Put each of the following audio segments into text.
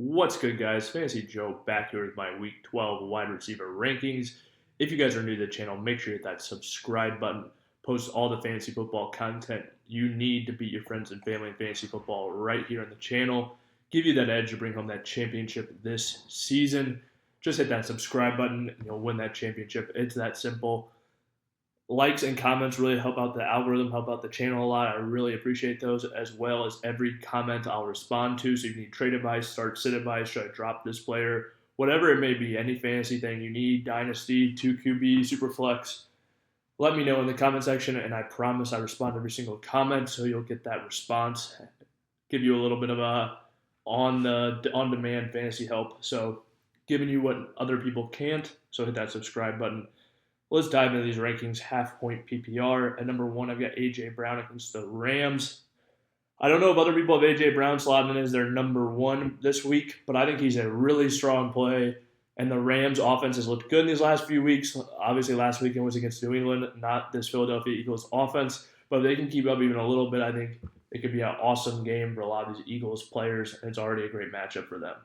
What's good, guys? Fantasy Joe back here with my Week 12 wide receiver rankings. If you guys are new to the channel, make sure you hit that subscribe button. Post all the fantasy football content you need to beat your friends and family in fantasy football right here on the channel. Give you that edge to bring home that championship this season. Just hit that subscribe button and you'll win that championship. It's that simple. Likes and comments really help out the algorithm, help out the channel a lot. I really appreciate those, as well as every comment I'll respond to. So if you need trade advice, start sit advice, should I drop this player, whatever it may be, any fantasy thing you need, dynasty, 2QB, superflex, let me know in the comment section, and I promise I respond to every single comment, so you'll get that response. Give you a little bit of a on-demand fantasy help. So giving you what other people can't. So hit that subscribe button. Let's dive into these rankings. Half-point PPR. At number 1, I've got A.J. Brown against the Rams. I don't know if other people have A.J. Brown slotted in as their number 1 this week, but I think he's a really strong play. And the Rams' offense has looked good in these last few weeks. Obviously, last weekend was against New England, not this Philadelphia Eagles offense. But if they can keep up even a little bit, I think it could be an awesome game for a lot of these Eagles players, and it's already a great matchup for them.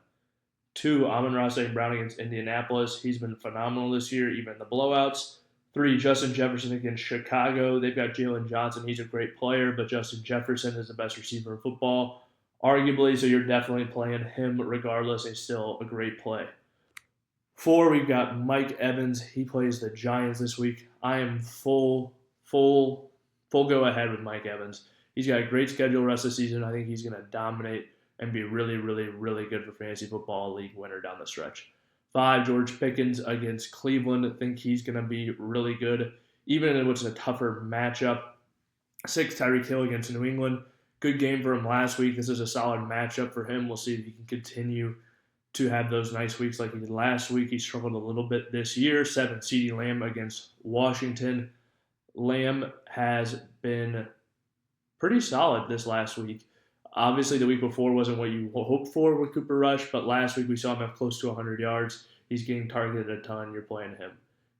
2, Amon-Ra St. Brown against Indianapolis. He's been phenomenal this year, even in the blowouts. 3, Justin Jefferson against Chicago. They've got Jalen Johnson. He's a great player, but Justin Jefferson is the best receiver in football, arguably, so you're definitely playing him regardless. He's still a great play. 4, we've got Mike Evans. He plays the Giants this week. I am full go ahead with Mike Evans. He's got a great schedule the rest of the season. I think he's going to dominate and be really, really, really good for fantasy football league winner down the stretch. 5, George Pickens against Cleveland. I think he's going to be really good, even in what's a tougher matchup. 6, Tyreek Hill against New England. Good game for him last week. This is a solid matchup for him. We'll see if he can continue to have those nice weeks like he did last week. He struggled a little bit this year. 7, CeeDee Lamb against Washington. Lamb has been pretty solid this last week. Obviously, the week before wasn't what you hoped for with Cooper Rush, but last week we saw him have close to 100 yards. He's getting targeted a ton. You're playing him.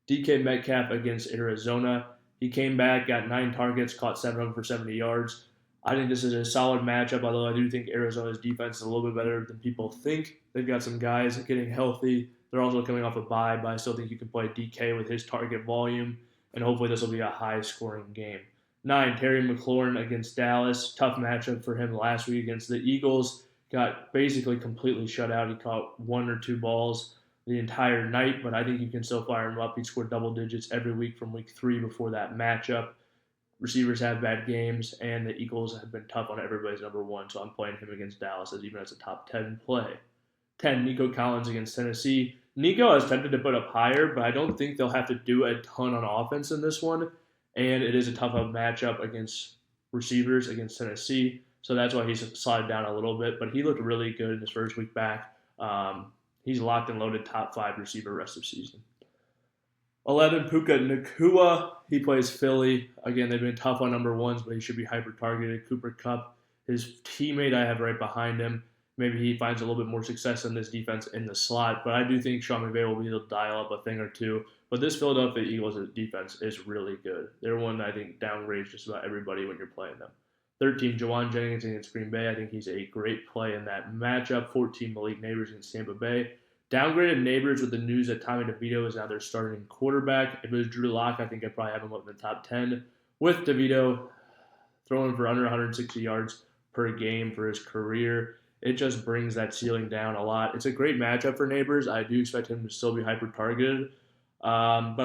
DK Metcalf against Arizona. He came back, got 9 targets, caught 7 of them for 70 yards. I think this is a solid matchup, although I do think Arizona's defense is a little bit better than people think. They've got some guys getting healthy. They're also coming off a bye, but I still think you can play DK with his target volume, and hopefully this will be a high-scoring game. 9, Terry McLaurin against Dallas. Tough matchup for him last week against the Eagles. Got basically completely shut out. He caught 1 or 2 balls the entire night, but I think you can still fire him up. He scored double digits every week from week 3 before that matchup. Receivers have bad games, and the Eagles have been tough on everybody's number 1, so I'm playing him against Dallas even as a top 10 play. 10, Nico Collins against Tennessee. Nico is tempted to put up higher, but I don't think they'll have to do a ton on offense in this one. And it is a tough matchup against receivers against Tennessee. So that's why he's slided down a little bit. But he looked really good in his first week back. He's locked and loaded top 5 receiver rest of season. 11, Puka Nacua. He plays Philly. Again, they've been tough on number 1s, but he should be hyper-targeted. Cooper Kupp, his teammate I have right behind him. Maybe he finds a little bit more success in this defense in the slot. But I do think Sean McVay will be able to dial up a thing or two. But this Philadelphia Eagles defense is really good. They're one that I think downgrades just about everybody when you're playing them. 13, Jawan Jennings against Green Bay. I think he's a great play in that matchup. 14, Malik Neighbors against Tampa Bay. Downgraded Neighbors with the news that Tommy DeVito is now their starting quarterback. If it was Drew Lock, I think I'd probably have him up in the top 10. With DeVito throwing for under 160 yards per game for his career, it just brings that ceiling down a lot. It's a great matchup for Neighbors. I do expect him to still be hyper-targeted. But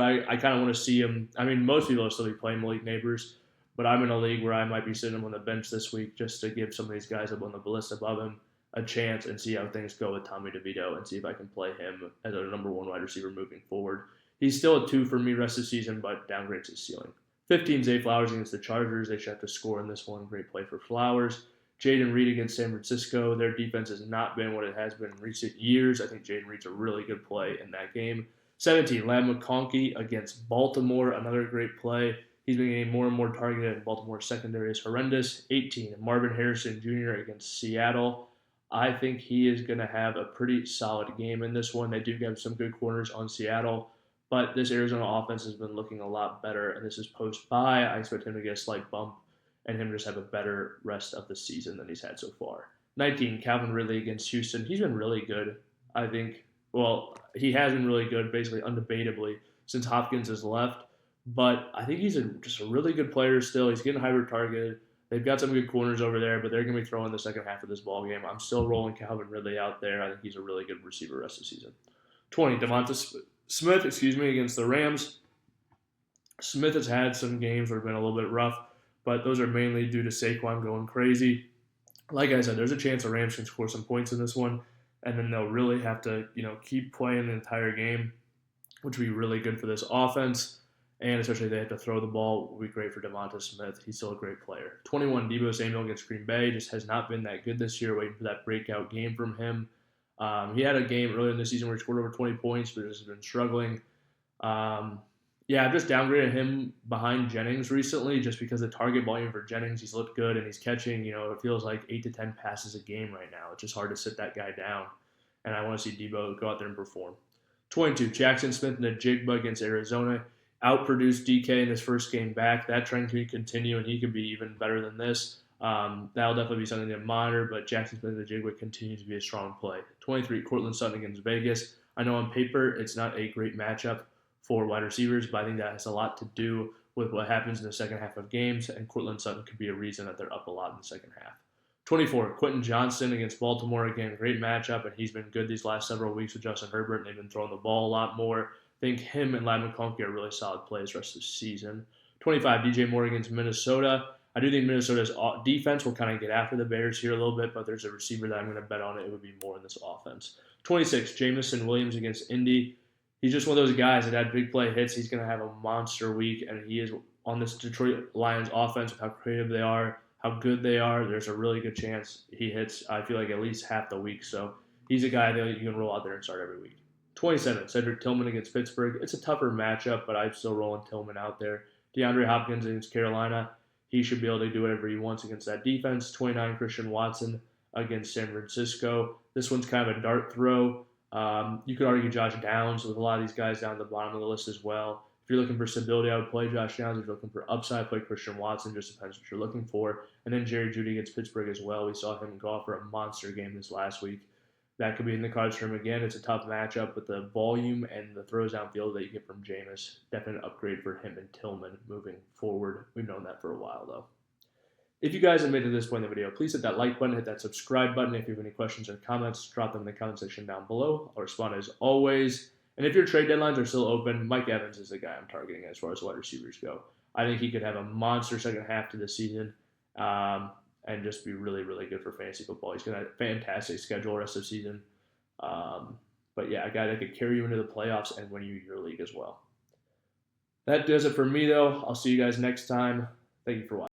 I kind of want to see him. I mean, most people will still be playing Malik Neighbors, but I'm in a league where I might be sitting him on the bench this week just to give some of these guys up on the list above him a chance and see how things go with Tommy DeVito and see if I can play him as a number 1 wide receiver moving forward. He's still a 2 for me rest of the season, but downgrades his ceiling. 15, Zay Flowers against the Chargers. They should have to score in this one. Great play for Flowers. Jaden Reed against San Francisco. Their defense has not been what it has been in recent years. I think Jaden Reed's a really good play in that game. 17, Lam McConkey against Baltimore. Another great play. He's been getting more and more targeted, and Baltimore's secondary is horrendous. 18, Marvin Harrison Jr. against Seattle. I think he is going to have a pretty solid game in this one. They do have some good corners on Seattle, but this Arizona offense has been looking a lot better, and this is post-bye. I expect him to get a slight bump and him just have a better rest of the season than he's had so far. 19, Calvin Ridley against Houston. He's been really good, I think. Well, he has been really good, basically undebatably, since Hopkins has left. But I think he's just a really good player still. He's getting hyper targeted. They've got some good corners over there, but they're going to be throwing the second half of this ball game. I'm still rolling Calvin Ridley out there. I think he's a really good receiver rest of the season. 20, Devonta Smith, against the Rams. Smith has had some games where it's been a little bit rough, but those are mainly due to Saquon going crazy. Like I said, there's a chance the Rams can score some points in this one, and then they'll really have to, keep playing the entire game, which would be really good for this offense. And especially if they have to throw the ball, will be great for Devonta Smith. He's still a great player. 21, Deebo Samuel against Green Bay. Just has not been that good this year. Waiting for that breakout game from him. He had a game earlier in the season where he scored over 20 points, but has been struggling. I've just downgraded him behind Jennings recently just because the target volume for Jennings, he's looked good and he's catching, it feels like 8 to 10 passes a game right now. It's just hard to sit that guy down. And I want to see Deebo go out there and perform. 22, Jackson Smith in a Jigba against Arizona. Outproduced DK in his first game back. That trend can continue, and he could be even better than this. That'll definitely be something to monitor, but Jackson Smith and the Jigba continues to be a strong play. 23, Courtland Sutton against Vegas. I know on paper it's not a great matchup for wide receivers, but I think that has a lot to do with what happens in the second half of games, and Courtland Sutton could be a reason that they're up a lot in the second half. 24, Quentin Johnston against Baltimore. Again, great matchup, and he's been good these last several weeks with Justin Herbert, and they've been throwing the ball a lot more. I think him and Ladd McConkey are really solid plays the rest of the season. 25, DJ Moore against Minnesota. I do think Minnesota's defense will kind of get after the Bears here a little bit, but there's a receiver that I'm going to bet on it. It would be more in this offense. 26, Jamison Williams against Indy. He's just one of those guys that had big play hits. He's going to have a monster week, and he is on this Detroit Lions offense with how creative they are, how good they are. There's a really good chance he hits, I feel like, at least half the week. So he's a guy that you can roll out there and start every week. 27, Cedric Tillman against Pittsburgh. It's a tougher matchup, but I'm still rolling Tillman out there. DeAndre Hopkins against Carolina. He should be able to do whatever he wants against that defense. 29, Christian Watson against San Francisco. This one's kind of a dart throw. You could argue Josh Downs with a lot of these guys down at the bottom of the list as well. If you're looking for stability, I would play Josh Downs. If you're looking for upside, play Christian Watson. Just depends what you're looking for. And then Jerry Jeudy against Pittsburgh as well. We saw him go off for a monster game this last week. That could be in the cards for him again. It's a tough matchup, but the volume and the throws downfield that you get from Jameis, definite upgrade for him and Tillman moving forward. We've known that for a while, though. If you guys have made it to this point in the video, please hit that like button, hit that subscribe button. If you have any questions or comments, drop them in the comment section down below. I'll respond as always. And if your trade deadlines are still open, Mike Evans is the guy I'm targeting as far as wide receivers go. I think he could have a monster second half to the season. And just be really, really good for fantasy football. He's going to have a fantastic schedule rest of the season. But yeah, a guy that could carry you into the playoffs and win you your league as well. That does it for me, though. I'll see you guys next time. Thank you for watching.